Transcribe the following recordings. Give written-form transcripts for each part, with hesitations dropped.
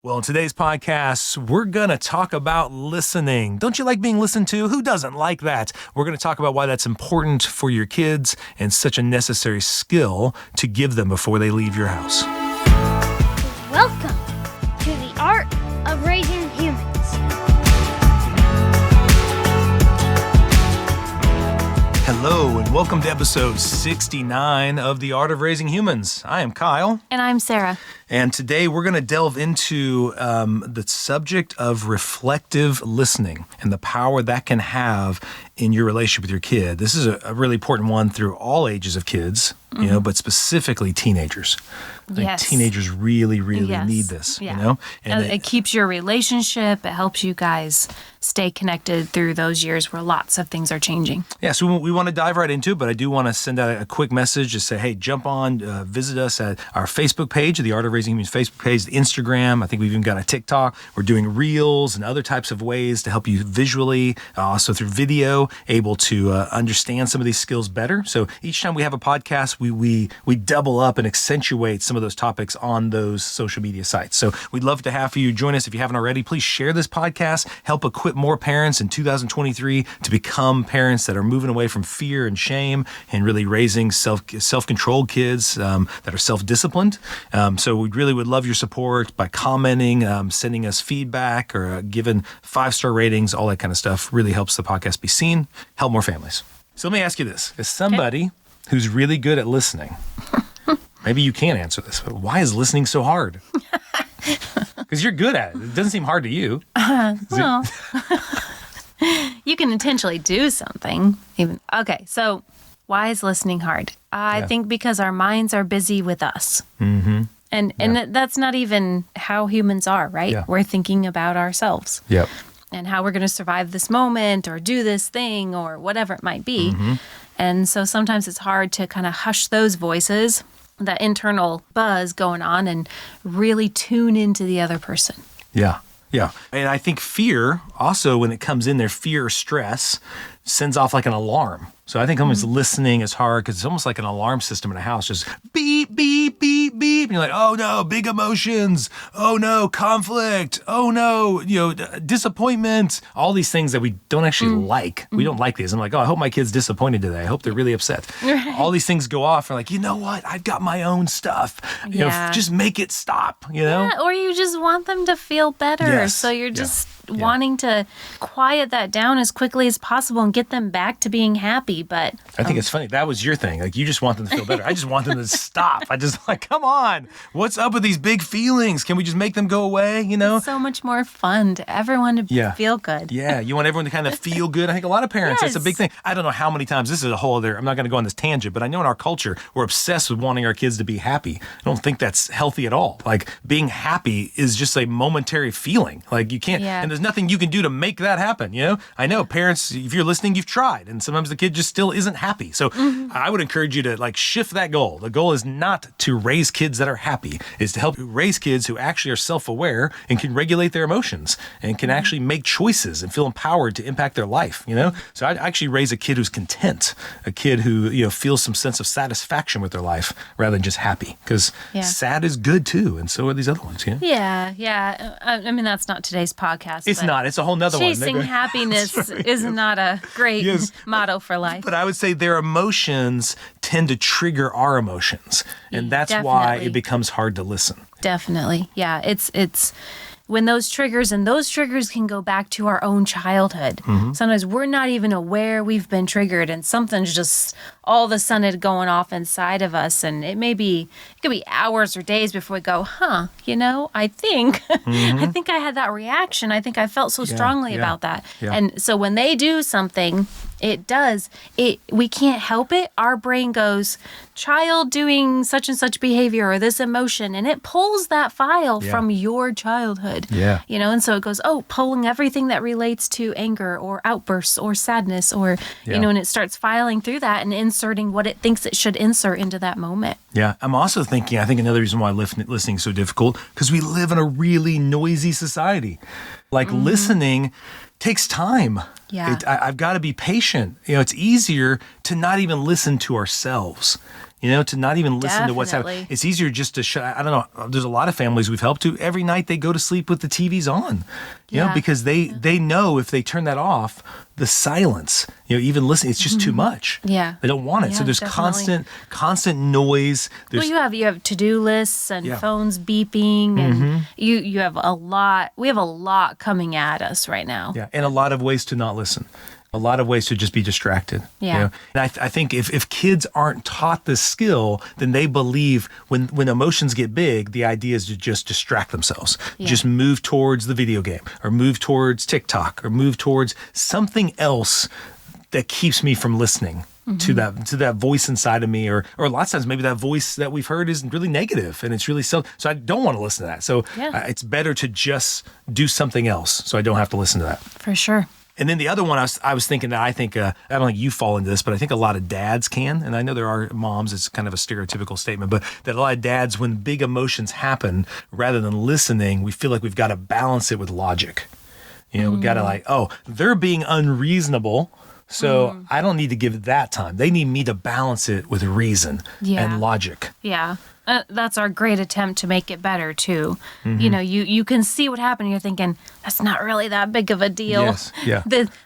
Well, in today's podcast, we're going to talk about listening. Don't you like being listened to? Who doesn't like that? We're going to talk about why that's important for your kids and such a necessary skill to give them before they leave your house. Welcome to the Art of Raising Humans. Hello, and welcome to episode 69 of The Art of Raising Humans. I am Kyle. And I'm Sarah. And today we're going to delve into the subject of reflective listening and the power that can have in your relationship with your kid. This is a really important one through all ages of kids, but specifically teenagers. I think teenagers really need this, And it keeps your relationship. It helps you guys stay connected through those years where lots of things are changing. Yeah, so we want to dive right into it, but I do want to send out a quick message to say, hey, jump on, visit us at our Facebook page, the Art of Raising Humans Facebook page, the Instagram. I think we've even got a TikTok. We're doing reels and other types of ways to help you visually, also through video, able to understand some of these skills better. So each time we have a podcast, we double up and accentuate some of those topics on those social media sites. So we'd love to have you join us. If you haven't already, please share this podcast. Help equip more parents in 2023 to become parents that are moving away from fear and shame and really raising self-controlled kids that are self-disciplined. So we really would love your support by commenting, sending us feedback, or giving 5-star ratings. All that kind of stuff really helps the podcast be seen, help more families. So let me ask you this. As somebody who's really good at listening, maybe you can't answer this, but why is listening so hard? Because you're good at it. It doesn't seem hard to you. Well, you can intentionally do something. Okay, so why is listening hard? I think because our minds are busy with us. Mm-hmm. And that's not even how humans are, right? Yeah. We're thinking about ourselves. Yep. And how we're going to survive this moment or do this thing or whatever it might be. Mm-hmm. And so sometimes it's hard to kind of hush those voices, that internal buzz going on, and really tune into the other person. Yeah. Yeah. And I think fear also, when it comes in there, fear or stress sends off like an alarm. So I think almost listening is hard because it's almost like an alarm system in a house, just beep, beep, beep, beep. And you're like, oh no, big emotions. Oh no, conflict. Oh no, disappointment. All these things that we don't actually like. We don't like these. I'm like, oh, I hope my kid's disappointed today. I hope they're really upset. Right. All these things go off. And like, you know what? I've got my own stuff. Just make it stop, Yeah, or you just want them to feel better. Yes. So you're just wanting to quiet that down as quickly as possible and get them back to being happy. But I think it's funny. That was your thing. Like, you just want them to feel better. I just want them to stop. I just like, come on. What's up with these big feelings? Can we just make them go away? It's so much more fun to everyone to feel good. Yeah. You want everyone to kind of feel good. I think a lot of parents, that's a big thing. I don't know how many times, this is a whole other, I'm not going to go on this tangent, but I know in our culture, we're obsessed with wanting our kids to be happy. I don't think that's healthy at all. Like, being happy is just a momentary feeling. Like, you can't, and there's nothing you can do to make that happen. I know parents, if you're listening, you've tried, and sometimes the kid just still isn't happy. So I would encourage you to shift that goal. The goal is not to raise kids that are happy. It's to help raise kids who actually are self-aware and can regulate their emotions and can actually make choices and feel empowered to impact their life. So I'd actually raise a kid who's content, a kid who feels some sense of satisfaction with their life rather than just happy. Because sad is good too, and so are these other ones. Yeah. I mean, that's not today's podcast. It's not. It's a whole nother one. Chasing happiness is not a great motto for life. But I would say their emotions tend to trigger our emotions. And that's why it becomes hard to listen. Definitely. Yeah. It's when those triggers can go back to our own childhood. Mm-hmm. Sometimes we're not even aware we've been triggered and something's just all of a sudden going off inside of us. And it could be hours or days before we go, I think I had that reaction. I think I felt so strongly about that. Yeah. And so when they do something, we can't help it. Our brain goes, child doing such and such behavior or this emotion, and it pulls that file from your childhood. Yeah. And so it goes, pulling everything that relates to anger or outbursts or sadness or, and it starts filing through that and inserting what it thinks it should insert into that moment. Yeah. I'm also thinking, I think another reason why listening is so difficult, because we live in a really noisy society. Like listening takes time. Yeah. I've got to be patient. It's easier to not even listen to ourselves. to not even listen to what's happening. Definitely. It's easier just to shut. I don't know. There's a lot of families we've helped who every night they go to sleep with the TVs on, because they know if they turn that off, the silence, even listening, it's just too much. Yeah. They don't want it. Yeah, So there's definitely. constant noise. There's, You have to-do lists and phones beeping, and you have a lot. We have a lot coming at us right now. yeah, and a lot of ways to not listen. A lot of ways to just be distracted. Yeah. And I think if kids aren't taught this skill, then they believe when emotions get big, the idea is to just distract themselves. Yeah. Just move towards the video game or move towards TikTok or move towards something else that keeps me from listening to that voice inside of me, or a lot of times maybe that voice that we've heard is really negative and it's really so I don't want to listen to that. So it's better to just do something else so I don't have to listen to that. For sure. And then the other one I was thinking that I don't think you fall into this, but I think a lot of dads can. And I know there are moms, it's kind of a stereotypical statement, but that a lot of dads, when big emotions happen, rather than listening, we feel like we've got to balance it with logic. We've got to they're being unreasonable. So I don't need to give that time. They need me to balance it with reason and logic. Yeah. That's our great attempt to make it better too. You can see what happened. You're thinking that's not really that big of a deal. Yes. Yeah.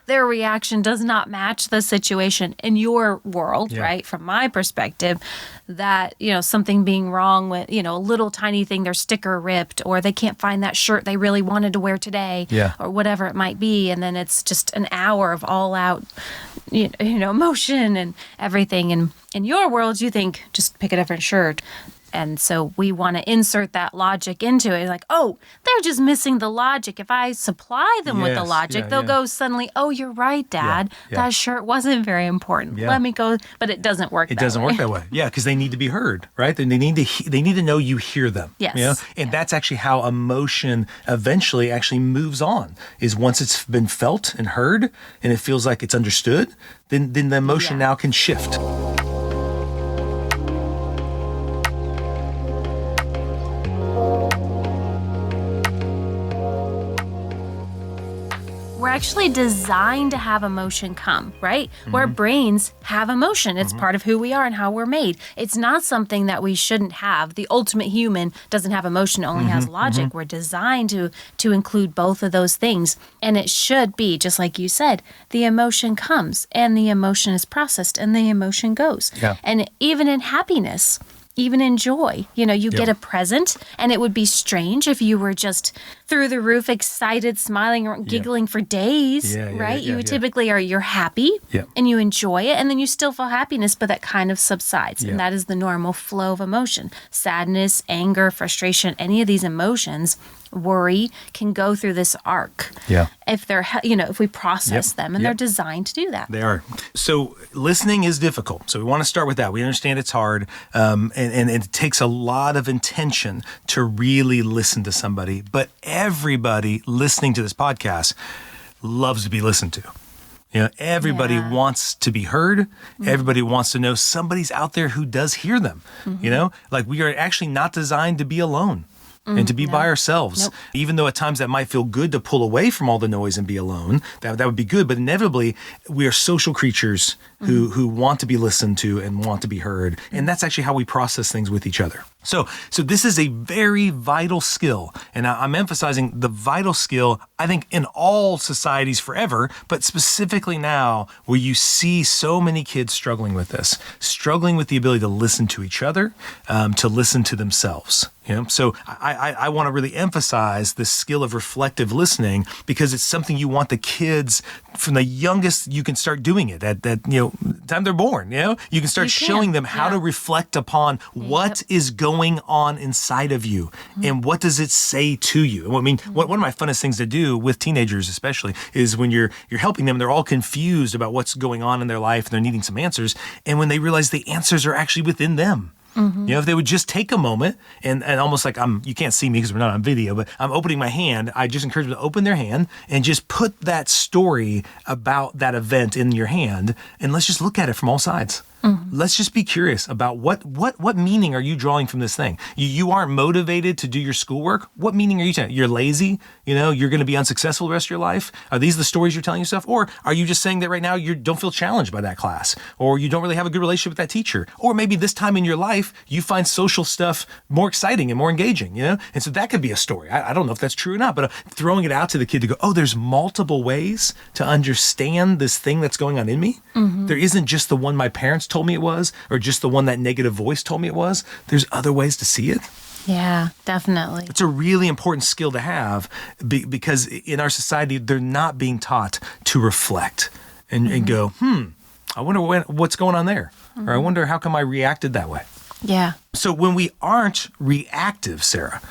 Their reaction does not match the situation in your world, right? From my perspective, that something being wrong with a little tiny thing, their sticker ripped, or they can't find that shirt they really wanted to wear today, or whatever it might be, and then it's just an hour of all out, emotion and everything. And in your world, you think just pick a different shirt. And so we want to insert that logic into it. Like, oh, they're just missing the logic. If I supply them with the logic, they'll go suddenly, oh, you're right, Dad. That shirt wasn't very important. Let me go. But it doesn't work that way. It doesn't work that way. Yeah, because they need to be heard, right? They need to know you hear them. Yes. And that's actually how emotion eventually actually moves on, is once it's been felt and heard and it feels like it's understood, then the emotion now can shift. We're actually designed to have emotion come, right? Where brains have emotion. It's part of who we are and how we're made. It's not something that we shouldn't have. The ultimate human doesn't have emotion, it only has logic. We're designed to include both of those things. And it should be, just like you said, the emotion comes and the emotion is processed and the emotion goes. Yeah. And even in happiness, even in joy, you get a present, and it would be strange if you were just through the roof, excited, smiling, or giggling for days, right? You typically you're happy and you enjoy it, and then you still feel happiness, but that kind of subsides. And that is the normal flow of emotion. Sadness, anger, frustration, any of these emotions, worry, can go through this arc. Yeah. If they're, if we process them, and they're designed to do that. They are. So listening is difficult. So we want to start with that. We understand it's hard, and it takes a lot of intention to really listen to somebody. But everybody listening to this podcast loves to be listened to. Everybody wants to be heard. Everybody wants to know somebody's out there who does hear them. Like we are actually not designed to be alone. And to be by ourselves, even though at times that might feel good to pull away from all the noise and be alone, that would be good. But inevitably, we are social creatures who want to be listened to and want to be heard. And that's actually how we process things with each other. So this is a very vital skill. And I'm emphasizing the vital skill, I think, in all societies forever, but specifically now where you see so many kids struggling with this, struggling with the ability to listen to each other, to listen to themselves. So I want to really emphasize the skill of reflective listening, because it's something you want the kids from the youngest. You can start doing it at time they're born. You can start showing them how to reflect upon what is going on inside of you and what does it say to you. I mean, one of my funnest things to do with teenagers, especially, is when you're helping them. They're all confused about what's going on in their life and they're needing some answers. And when they realize the answers are actually within them. If they would just take a moment and almost like you can't see me because we're not on video, but I'm opening my hand. I just encourage them to open their hand and just put that story about that event in your hand, and let's just look at it from all sides. Let's just be curious about what meaning are you drawing from this thing? You aren't motivated to do your schoolwork. What meaning are you telling? You're lazy. You're going to be unsuccessful the rest of your life. Are these the stories you're telling yourself? Or are you just saying that right now you don't feel challenged by that class, or you don't really have a good relationship with that teacher, or maybe this time in your life you find social stuff more exciting and more engaging, And so that could be a story. I don't know if that's true or not, but throwing it out to the kid to go, oh, there's multiple ways to understand this thing that's going on in me. There isn't just the one my parents told me it was, or just the one that negative voice told me it was. There's other ways to see it. Yeah, definitely. It's a really important skill to have because in our society, they're not being taught to reflect and go, I wonder what's going on there. Or I wonder how come I reacted that way. Yeah. So when we aren't reactive, Sarah,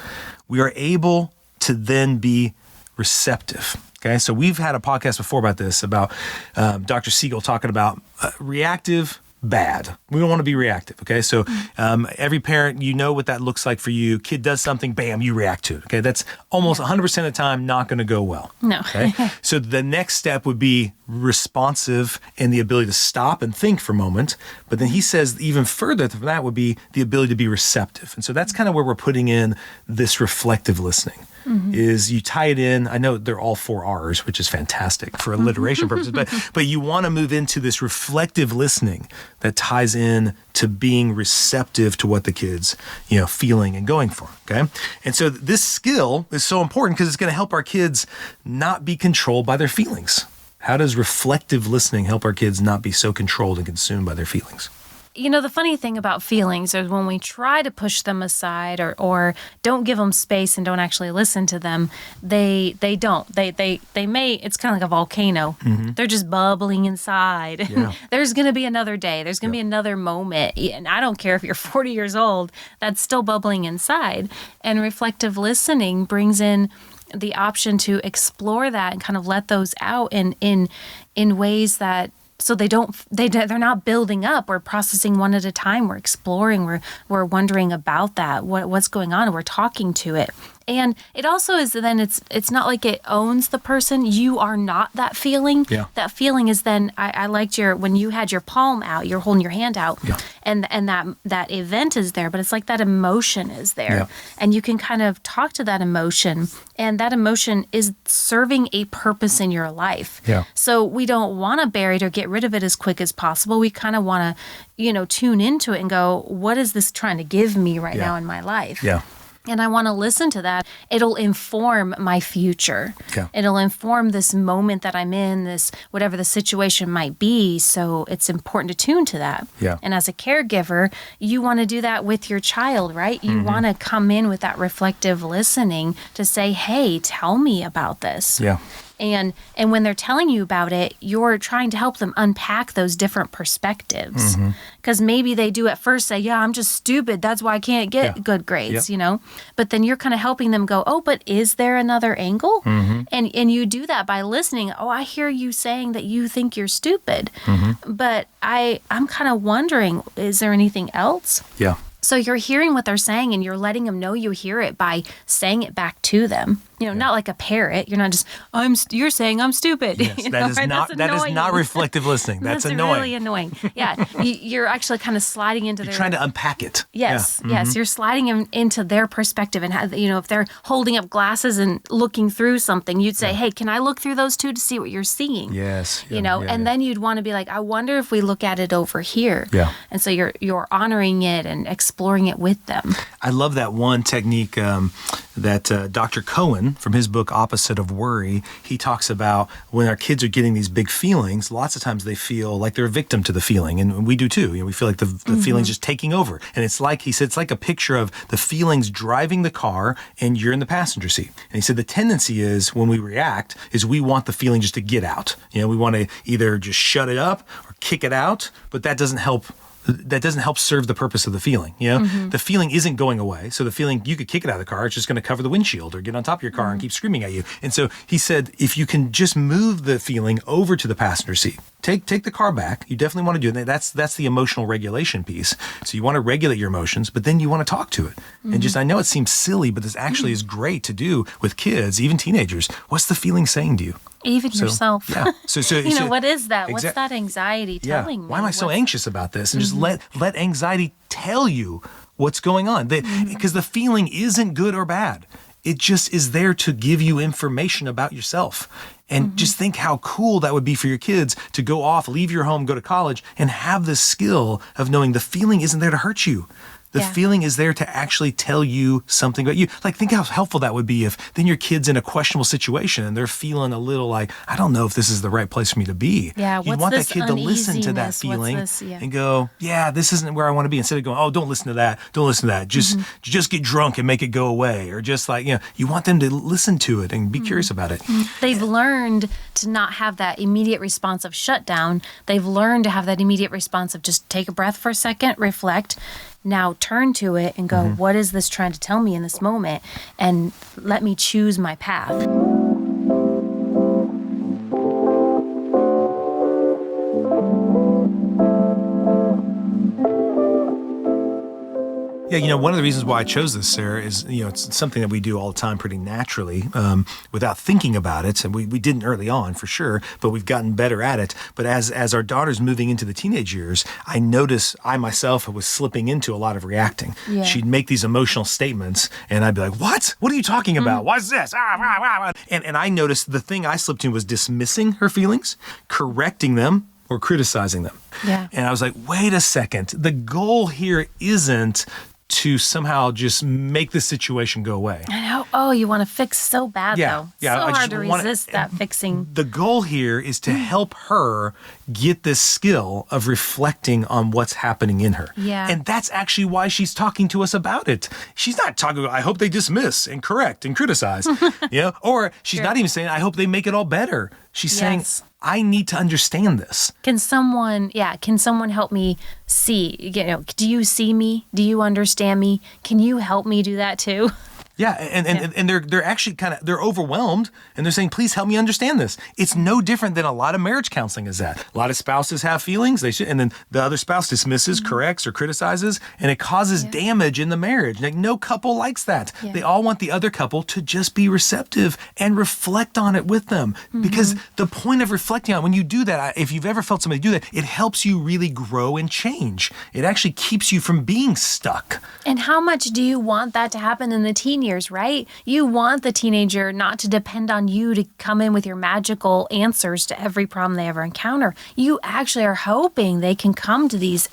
we are able to then be receptive. Okay, so we've had a podcast before about this, about Dr. Siegel talking about reactive, bad. We don't want to be reactive. Okay, so every parent, what that looks like for you. Kid does something, bam, you react to it. Okay, that's almost 100% of the time not going to go well. No. Okay, so the next step would be responsive and the ability to stop and think for a moment. But then he says even further from that would be the ability to be receptive. And so that's kind of where we're putting in this reflective listening. Is you tie it in. I know they're all 4 R's, which is fantastic for alliteration purposes, but you want to move into this reflective listening that ties in to being receptive to what the kid's, feeling and going for. Okay. And so this skill is so important because it's going to help our kids not be controlled by their feelings. How does reflective listening help our kids not be so controlled and consumed by their feelings? The funny thing about feelings is when we try to push them aside or don't give them space and don't actually listen to them, they don't. They may, it's kind of like a volcano. They're just bubbling inside. Yeah. There's going to be another day. There's going to be another moment. And I don't care if you're 40 years old, that's still bubbling inside. And reflective listening brings in the option to explore that and kind of let those out in ways that, so they're not building up. We're processing one at a time. We're exploring. We're wondering about that. What's going on? And we're talking to it. And it also is then it's not like it owns the person. You are not that feeling. Yeah. That feeling is then I liked when you had your palm out, you're holding your hand out, and that event is there, but it's like that emotion is there. Yeah. And you can kind of talk to that emotion, and that emotion is serving a purpose in your life. Yeah. So we don't want to bury it or get rid of it as quick as possible. We kind of want to, tune into it and go, what is this trying to give me right now in my life? Yeah. And I want to listen to that. It'll inform my future. Yeah. It'll inform this moment that I'm in, this whatever the situation might be. So it's important to tune to that. Yeah. And as a caregiver, you want to do that with your child, right? You want to come in with that reflective listening to say, hey, tell me about this. Yeah. And when they're telling you about it, you're trying to help them unpack those different perspectives. Because maybe they do at first say, yeah, I'm just stupid. That's why I can't get good grades, But then you're kind of helping them go, oh, but is there another angle? And you do that by listening. Oh, I hear you saying that you think you're stupid. But I'm kind of wondering, is there anything else? Yeah. So you're hearing what they're saying and you're letting them know you hear it by saying it back to them. Not like a parrot. You're not just, you're saying I'm stupid. Yes, that is not reflective listening. That's annoying. Really annoying. Yeah. You're actually kind of sliding into You're trying to unpack it. Yes. Yeah. Yes. You're sliding them into their perspective. And, if they're holding up glasses and looking through something, you'd say, hey, can I look through those too to see what you're seeing? Yes. And then you'd want to be like, I wonder if we look at it over here. Yeah. And so you're honoring it and exploring it with them. I love that one technique that Dr. Cohen, from his book Opposite of Worry, he talks about when our kids are getting these big feelings, lots of times they feel like they're a victim to the feeling. And we do too. We feel like the feeling's just taking over. And it's like, he said, it's like a picture of the feelings driving the car and you're in the passenger seat. And he said the tendency is when we react is we want the feeling just to get out. We want to either just shut it up or kick it out, but that doesn't help serve the purpose of the feeling. The feeling isn't going away. So the feeling, you could kick it out of the car. It's just going to cover the windshield or get on top of your car and keep screaming at you. And so he said, if you can just move the feeling over to the passenger seat, take the car back. You definitely want to do it. That's the emotional regulation piece. So you want to regulate your emotions, but then you want to talk to it. And just, I know it seems silly, but this actually is great to do with kids, even teenagers. What's the feeling saying to you? Even yourself. Yeah. So what is that? What's that anxiety telling me? Why am I so anxious about this? And just let anxiety tell you what's going on. Because the feeling isn't good or bad. It just is there to give you information about yourself. And just think how cool that would be for your kids to go off, leave your home, go to college, and have the skill of knowing the feeling isn't there to hurt you. The feeling is there to actually tell you something about you. Like, think how helpful that would be if then your kid's in a questionable situation and they're feeling a little like, I don't know if this is the right place for me to be. Yeah, You'd want that kid to listen to that feeling and go, yeah, this isn't where I want to be. Instead of going, oh, don't listen to that. Don't listen to that. Just get drunk and make it go away. Or just like, you want them to listen to it and be curious about it. They've learned to not have that immediate response of shutdown. They've learned to have that immediate response of just take a breath for a second, reflect, now turn to it and go, what is this trying to tell me in this moment? And let me choose my path. Yeah, one of the reasons why I chose this, Sarah, is, it's something that we do all the time pretty naturally without thinking about it. And we didn't early on, for sure, but we've gotten better at it. But as our daughter's moving into the teenage years, I noticed I myself was slipping into a lot of reacting. Yeah. She'd make these emotional statements, and I'd be like, what? What are you talking about? What's this? And I noticed the thing I slipped in was dismissing her feelings, correcting them, or criticizing them. Yeah. And I was like, wait a second. The goal here isn't to somehow just make the situation go away. I know. Oh, you want to fix so bad, though. Yeah. So I hard to just resist that fixing. The goal here is to help her get this skill of reflecting on what's happening in her. Yeah. And that's actually why she's talking to us about it. She's not talking about, I hope they dismiss and correct and criticize, or she's not even saying, I hope they make it all better. She's saying, I need to understand this. Can someone help me see, do you see me? Do you understand me? Can you help me do that too? Yeah, and they're actually they're overwhelmed, and they're saying, please help me understand this. It's no different than a lot of marriage counseling is that. A lot of spouses have feelings, and then the other spouse dismisses, corrects, or criticizes, and it causes damage in the marriage. Like, no couple likes that. Yeah. They all want the other couple to just be receptive and reflect on it with them. Because the point of reflecting on, when you do that, if you've ever felt somebody do that, it helps you really grow and change. It actually keeps you from being stuck. And how much do you want that to happen in the teen years, right? You want the teenager not to depend on you to come in with your magical answers to every problem they ever encounter. You actually are hoping they can come to these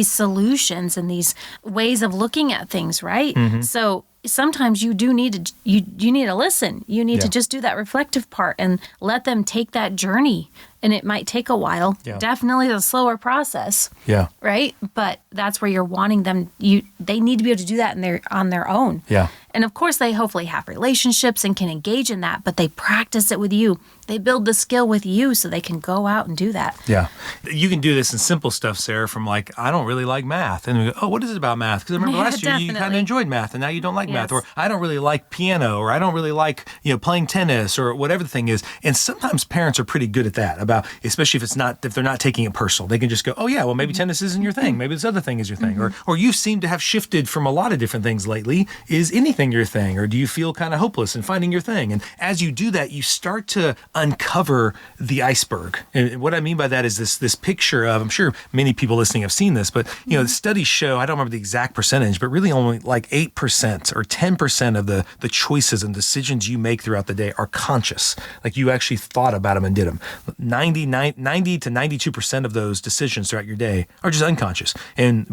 solutions and these ways of looking at things, right? So sometimes you do need to you need to listen. You need to just do that reflective part and let them take that journey. And it might take a while. Yeah. Definitely a slower process. Yeah. Right? But that's where you're wanting them. They need to be able to do that on their own. Yeah. And of course, they hopefully have relationships and can engage in that, but they practice it with you. They build the skill with you so they can go out and do that. Yeah. You can do this in simple stuff, Sarah, from like, I don't really like math. And we go, oh, what is it about math? Because I remember last year you kind of enjoyed math and now you don't like math. Or I don't really like piano, or I don't really like, playing tennis, or whatever the thing is. And sometimes parents are pretty good at that, especially if they're not taking it personal. They can just go, oh yeah, well maybe tennis isn't your thing. Maybe this other thing is your thing. Or you seem to have shifted from a lot of different things lately. Is anything your thing? Or do you feel kind of hopeless in finding your thing? And as you do that, you start to uncover the iceberg. And what I mean by that is this picture of, I'm sure many people listening have seen this, but the studies show, I don't remember the exact percentage, but really only like 8% or 10% of the choices and decisions you make throughout the day are conscious. Like you actually thought about them and did them. 90 to 92% of those decisions throughout your day are just unconscious. And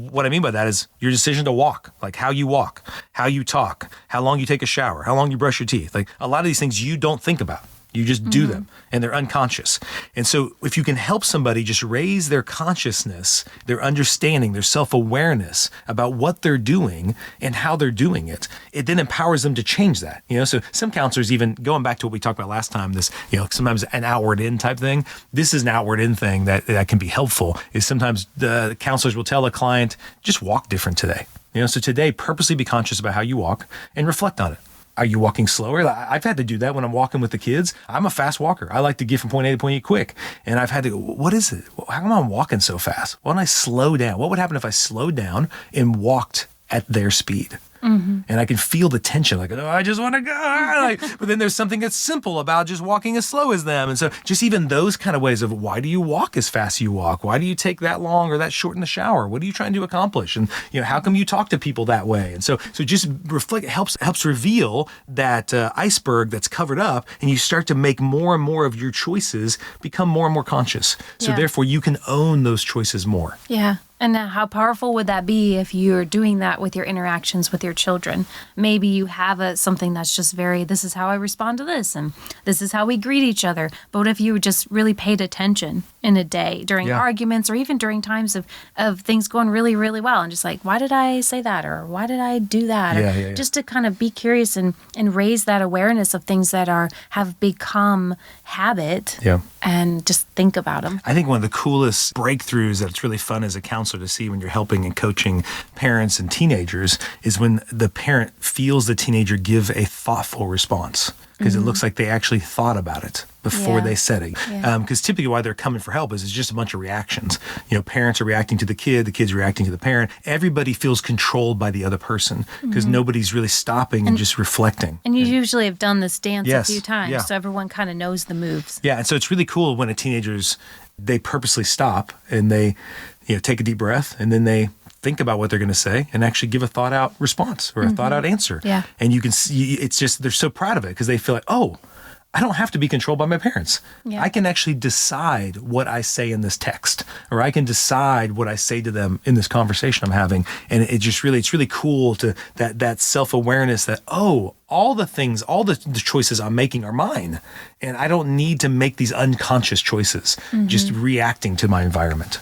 what I mean by that is your decision to walk, like how you walk, how you talk, how long you take a shower, how long you brush your teeth. Like a lot of these things you don't think about. You just do them, and they're unconscious. And so if you can help somebody just raise their consciousness, their understanding, their self-awareness about what they're doing and how they're doing it, it then empowers them to change that. So some counselors, even going back to what we talked about last time, this, sometimes an outward in type thing. This is an outward in thing that can be helpful, is sometimes the counselors will tell a client, just walk different today. So today, purposely be conscious about how you walk and reflect on it. Are you walking slower? I've had to do that when I'm walking with the kids. I'm a fast walker. I like to get from point A to point E quick. And I've had to go, what is it? How come I'm walking so fast? Why don't I slow down? What would happen if I slowed down and walked at their speed? And I can feel the tension, like, oh, I just want to go. But then there's something that's simple about just walking as slow as them. And so just even those kind of ways of, why do you walk as fast as you walk? Why do you take that long or that short in the shower? What are you trying to accomplish? And how come you talk to people that way? And so just reflect, it helps reveal that iceberg that's covered up, and you start to make more and more of your choices become more and more conscious. So therefore you can own those choices more. Yeah. And how powerful would that be if you're doing that with your interactions with your children? Maybe you have something that's just this is how I respond to this, and this is how we greet each other. But what if you just really paid attention in a day during arguments, or even during times of things going really, really well, and just like, why did I say that? Or why did I do that? Just to kind of be curious and raise that awareness of things that have become habit. Yeah. And just think about them. I think one of the coolest breakthroughs that's really fun as a counselor to see when you're helping and coaching parents and teenagers is when the parent feels the teenager give a thoughtful response, because it looks like they actually thought about it before they said it. Because typically why they're coming for help is it's just a bunch of reactions. Parents are reacting to the kid's reacting to the parent. Everybody feels controlled by the other person because nobody's really stopping and just reflecting. And you usually have done this dance a few times, so everyone kind of knows the moves. Yeah, and so it's really cool when they purposely stop and they take a deep breath, and then they think about what they're going to say and actually give a thought out response or a thought out answer. Yeah. And you can see, it's just, they're so proud of it because they feel like, oh, I don't have to be controlled by my parents. Yeah. I can actually decide what I say in this text, or I can decide what I say to them in this conversation I'm having. And it's really cool to that self-awareness that, oh, all the choices I'm making are mine. And I don't need to make these unconscious choices, just reacting to my environment.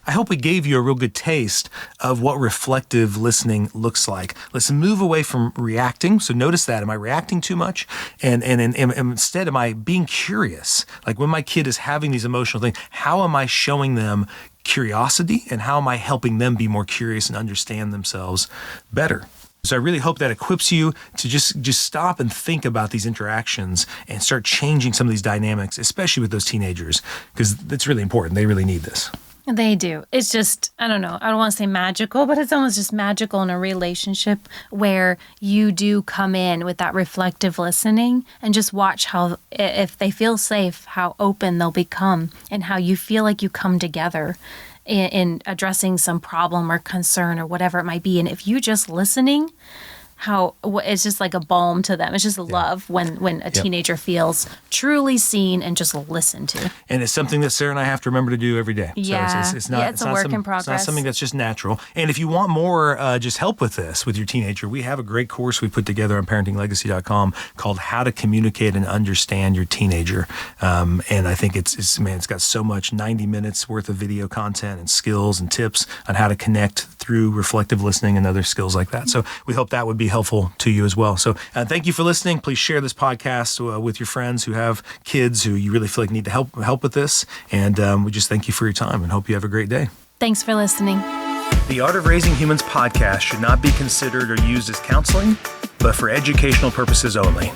I hope we gave you a real good taste of what reflective listening looks like. Let's move away from reacting. So notice that. Am I reacting too much? And instead, am I being curious? Like when my kid is having these emotional things, how am I showing them curiosity? And how am I helping them be more curious and understand themselves better? So I really hope that equips you to just stop and think about these interactions and start changing some of these dynamics, especially with those teenagers, because that's really important. They really need this. They do. It's just, I don't know, I don't want to say magical, but it's almost just magical in a relationship where you do come in with that reflective listening and just watch how, if they feel safe, how open they'll become and how you feel like you come together in addressing some problem or concern or whatever it might be. And if you just listening, it's just like a balm to them. It's just love when a teenager feels truly seen and just listened to. And it's something that Sarah and I have to remember to do every day. Yeah. So it's a work in progress. It's not something that's just natural. And if you want more just help with this, with your teenager, we have a great course we put together on parentinglegacy.com called How to Communicate and Understand Your Teenager. And I think it's got so much, 90 minutes worth of video content and skills and tips on how to connect through reflective listening and other skills like that. So we hope that would be helpful to you as well. So thank you for listening. Please share this podcast with your friends who have kids who you really feel like need to help with this. And we just thank you for your time and hope you have a great day. Thanks for listening. The Art of Raising Humans podcast should not be considered or used as counseling, but for educational purposes only.